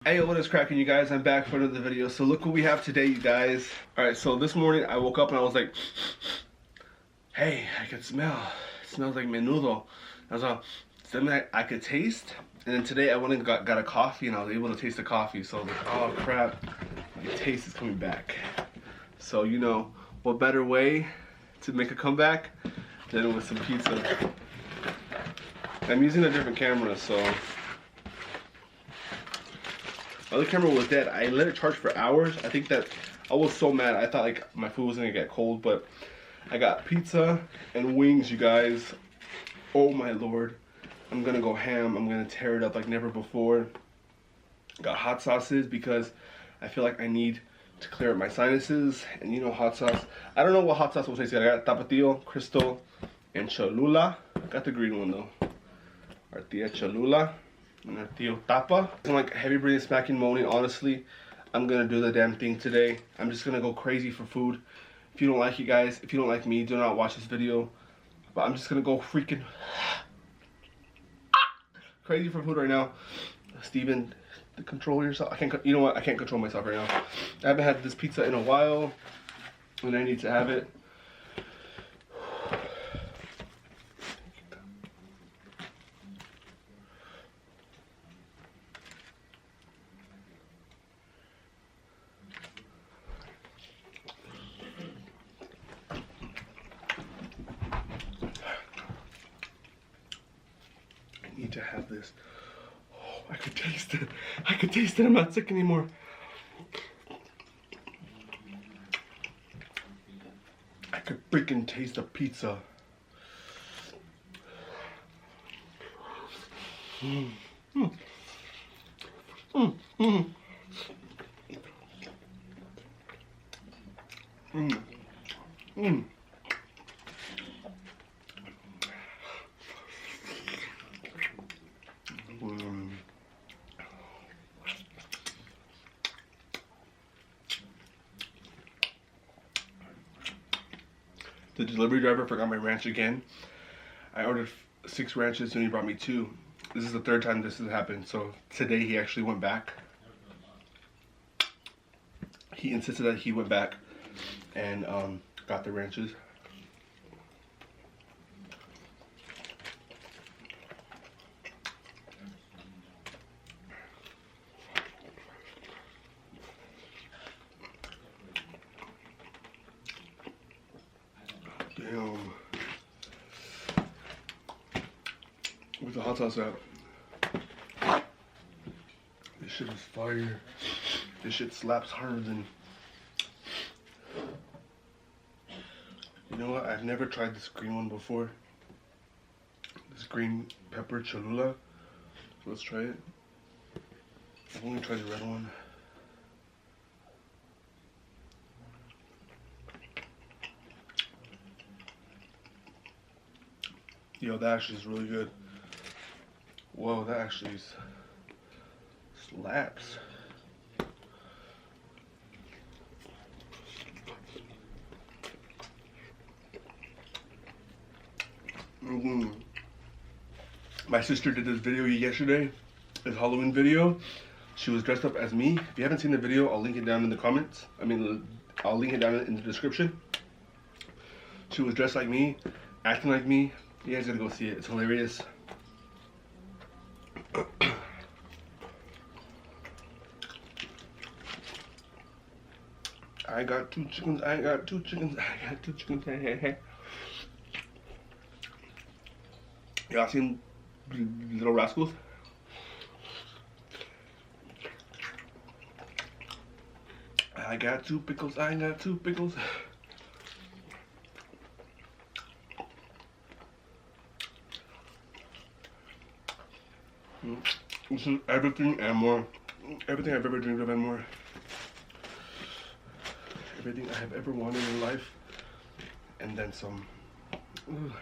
Hey, what is cracking, you guys? I'm back for another video. So look what we have today, you guys. Alright, so this morning I woke up and I was like, hey, I could smell. It smells like menudo. I was like, something I could taste. And then today I went and got a coffee and I was able to taste the coffee. So I was like, oh crap, the taste is coming back. So you know, what better way to make a comeback than with some pizza. I'm using a different camera, so my other camera was dead. I let it charge for hours. I think that I was so mad. I thought like my food was gonna get cold, but I got pizza and wings, you guys. Oh my lord. I'm gonna go ham. I'm gonna tear it up like never before. Got hot sauces because I feel like I need to clear up my sinuses. And you know, hot sauce. I don't know what hot sauce will taste like. I got Tapatio, Crystal, and Cholula. Got the green one though. Our tia Cholula. And our Tio Tapa. I'm like heavy breathing, smacking, moaning. Honestly, I'm gonna do the damn thing today. I'm just gonna go crazy for food. If you don't like it, guys, if you don't like me, do not watch this video. But I'm just gonna go freaking crazy for food right now. Steven, control yourself. I can't. You know what? I can't control myself right now. I haven't had this pizza in a while, and I need to have it. Need to have this. Oh, I could taste it. I could taste it. I'm not sick anymore. I could freaking taste the pizza. Mm. Mm. Mm. Mm. Mm. Mm. The delivery driver forgot my ranch again. I ordered 6 ranches and he brought me 2. This is the 3rd time this has happened. So today he actually went back. He insisted that he went back and got the ranches. Damn. Where's the hot sauce at? This shit is fire. This shit slaps harder than... You know what? I've never tried this green one before. This green pepper Cholula. So let's try it. I've only tried the red one. Yo, that actually is really good. Whoa, that actually slaps. My sister did this video yesterday, this Halloween video. She was dressed up as me. If you haven't seen the video, I'll link it down in the comments. I'll link it down in the description. She was dressed like me, acting like me. You guys gotta go see it. It's hilarious. I got 2 chickens. I got 2 chickens. I got 2 chickens. Hey, hey, hey. Y'all seen Little Rascals? I got 2 pickles. I got 2 pickles. This is everything and more. Everything I've ever dreamed of and more. Everything I have ever wanted in life. And then some. Ugh.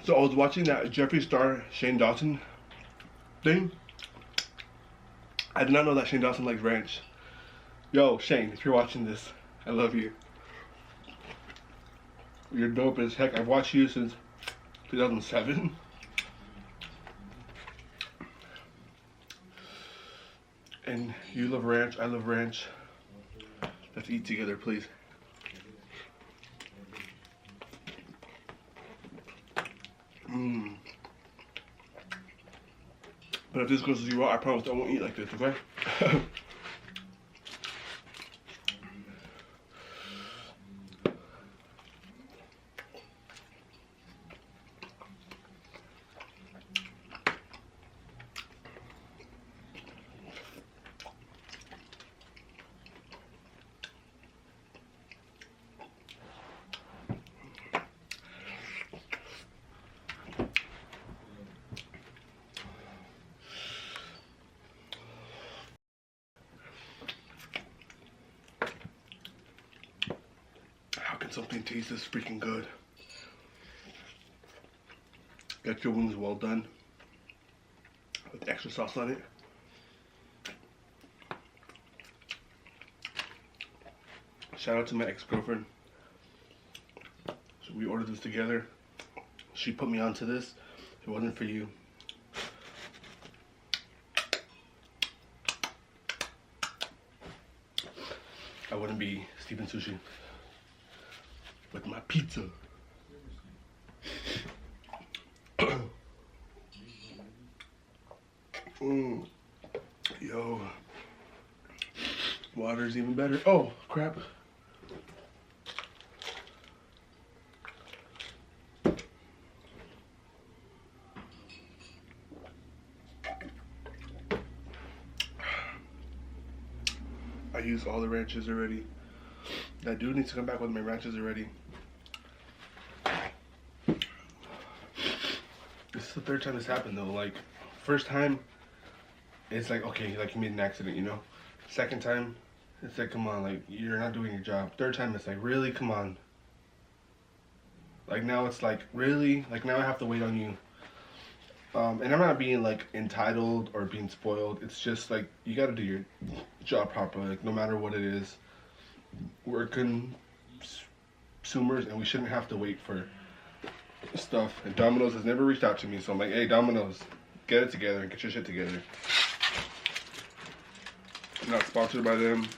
So I was watching that Jeffree Star Shane Dawson thing. I did not know that Shane Dawson likes ranch. Yo, Shane, if you're watching this, I love you. You're dope as heck. I've watched you since 2007. And you love ranch, I love ranch. Let's eat together, please. But if this goes to 0, I promise I won't eat like this, okay? How can something taste this freaking good? Get your wings well done with extra sauce on it. Shout out to my ex-girlfriend. So we ordered this together. She put me onto this. If it wasn't for you, I wouldn't be Steven Sushi with my pizza. Yo, water's even better. Oh crap. I used all the ranches already. That dude needs to come back with my ranches already. This is the 3rd time this happened though. Like, first time, it's like, okay, like you made an accident, you know? 2nd time, it's like, come on, like, you're not doing your job. 3rd time, it's like, really? Come on. Like, now it's like, really? Like, now I have to wait on you. And I'm not being, like, entitled or being spoiled. It's just, like, you gotta do your job properly, like, no matter what it is. We're consumers, and we shouldn't have to wait for stuff. And Dominos has never reached out to me, so I'm like, hey, Dominos, get it together and get your shit together. I'm not sponsored by them.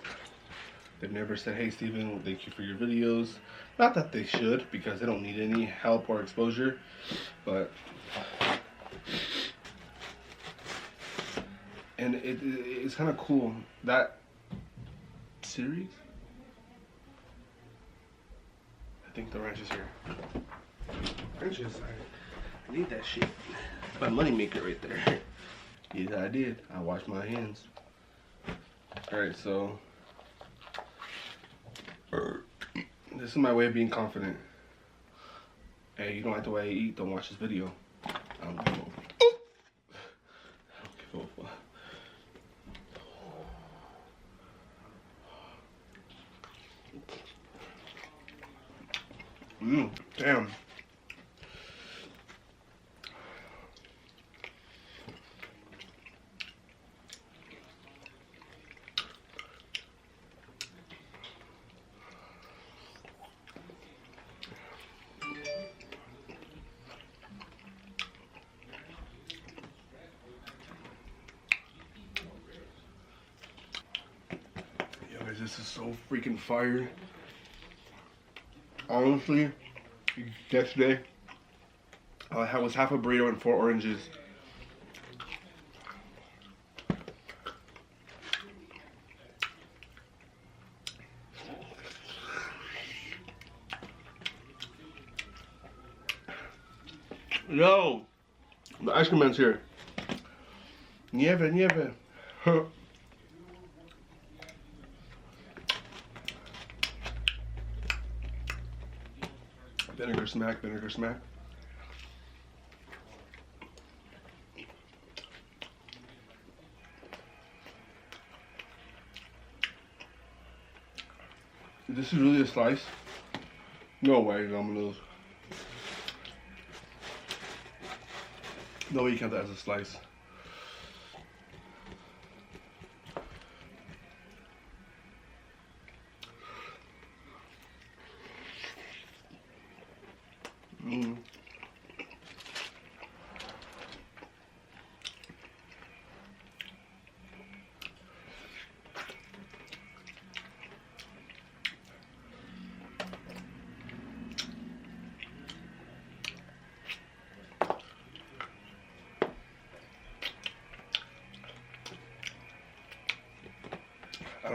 They've never said, hey, Steven, thank you for your videos. Not that they should, because they don't need any help or exposure, but... And it's kind of cool, that series. I think the ranch is here. Ranches, I need that shit. My money maker right there. Yeah, I did. I washed my hands. Alright, so this is my way of being confident. Hey, you don't like the way I eat, don't watch this video. I don't give a fuck. Damn. Yo guys, this is so freaking fire. Honestly, yesterday, I was half a burrito and 4 oranges. Yo, the ice cream man's here. Nieve, nieve. Huh. Vinegar smack, vinegar smack. This is really a slice? No way, Dominos. No way you count that as a slice.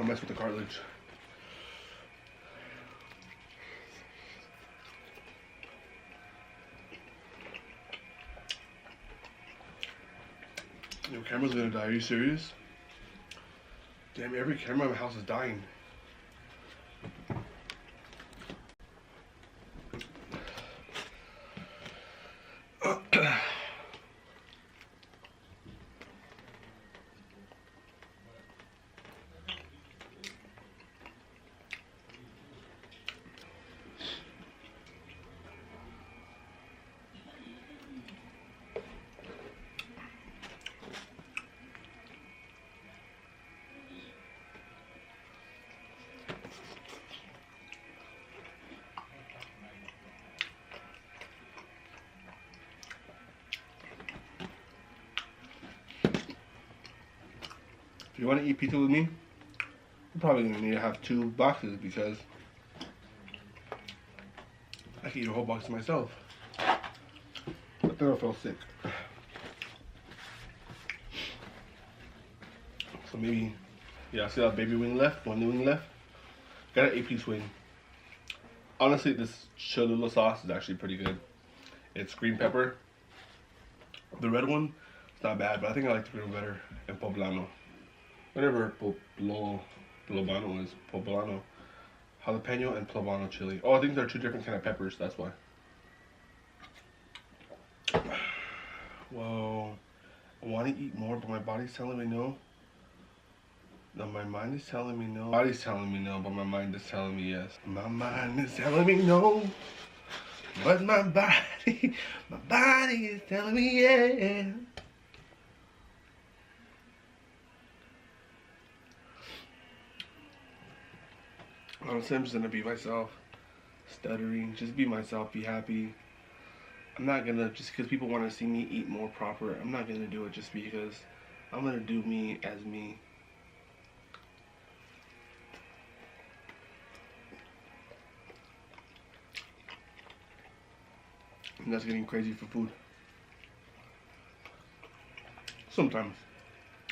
don't mess with the cartilage. Your camera's gonna die. Are you serious? Damn, every camera in my house is dying. If you want to eat pizza with me, you're probably going to need to have 2 boxes because I can eat a whole box myself. But then I'll feel sick. So maybe, yeah, I still have baby wing left, 1 wing left. Got an 8-piece wing. Honestly, this Cholula sauce is actually pretty good. It's green pepper. The red one, it's not bad, but I think I like the green one better. And poblano. Whatever poblano is. Poblano. Jalapeno and poblano chili. Oh, I think they're 2 different kind of peppers, that's why. Whoa. I want to eat more, but my body's telling me no. No, my mind is telling me no. My body's telling me no, but my mind is telling me yes. My mind is telling me no, but my body is telling me yes. Honestly, I'm just gonna be myself. Stuttering, just be myself, be happy. I'm not gonna, just because people want to see me eat more proper, I'm not gonna do it just because. I'm gonna do me as me. And that's getting crazy for food. Sometimes.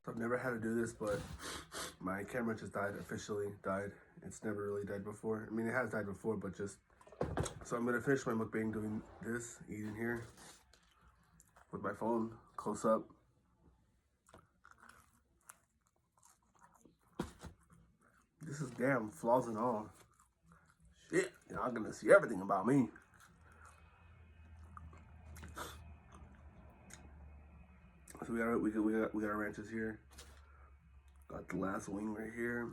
I've never had to do this, but my camera just died, officially died. It's never really died before. I mean, it has died before, but just... So I'm gonna finish my mukbang doing this, eating here, with my phone, close up. This is damn flaws and all. Shit, y'all gonna see everything about me. So we got our ranches here. Got the last wing right here.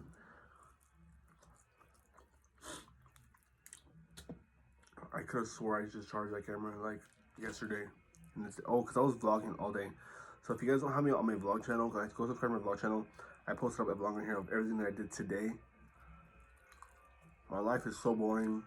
I could have swore I just charged that camera like yesterday. And it's, oh, because I was vlogging all day. So if you guys don't have me on my vlog channel, guys, go subscribe to my vlog channel. I posted up a vlog on here of everything that I did today. My life is so boring.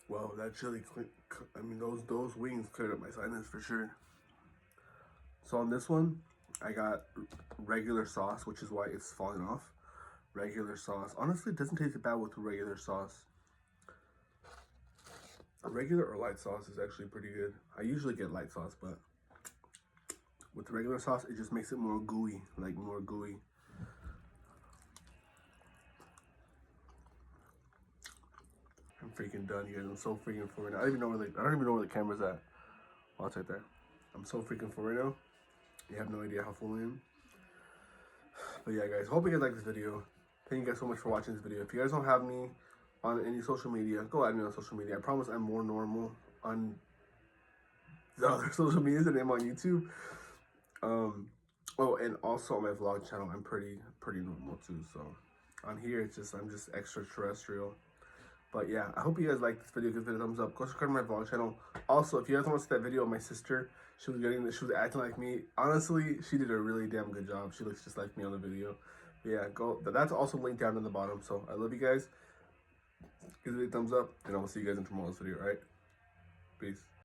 Well, that chili, I mean, those wings cleared up my sinus for sure. So on this one, I got regular sauce, which is why it's falling off. Regular sauce. Honestly, it doesn't taste bad with regular sauce. A regular or light sauce is actually pretty good. I usually get light sauce, but with the regular sauce, it just makes it more gooey, like more gooey. I'm freaking done, you guys. I'm so freaking full right now. I don't even know where the camera's at. Oh, it's right there. I'm so freaking full right now. You have no idea how full I am. But yeah, guys, hope you guys like this video. Thank you guys so much for watching this video. If you guys don't have me on any social media, go add me on social media. I promise I'm more normal on the other social medias than I am on YouTube. Oh, and also on my vlog channel, I'm pretty normal too. So on here, I'm just extraterrestrial. But yeah, I hope you guys like this video. Give it a thumbs up. Go subscribe to my vlog channel. Also, if you guys want to see that video of my sister, she was acting like me. Honestly, she did a really damn good job. She looks just like me on the video. But yeah, that's also linked down in the bottom. So I love you guys. Give it a thumbs up, and I will see you guys in tomorrow's video. All right, peace.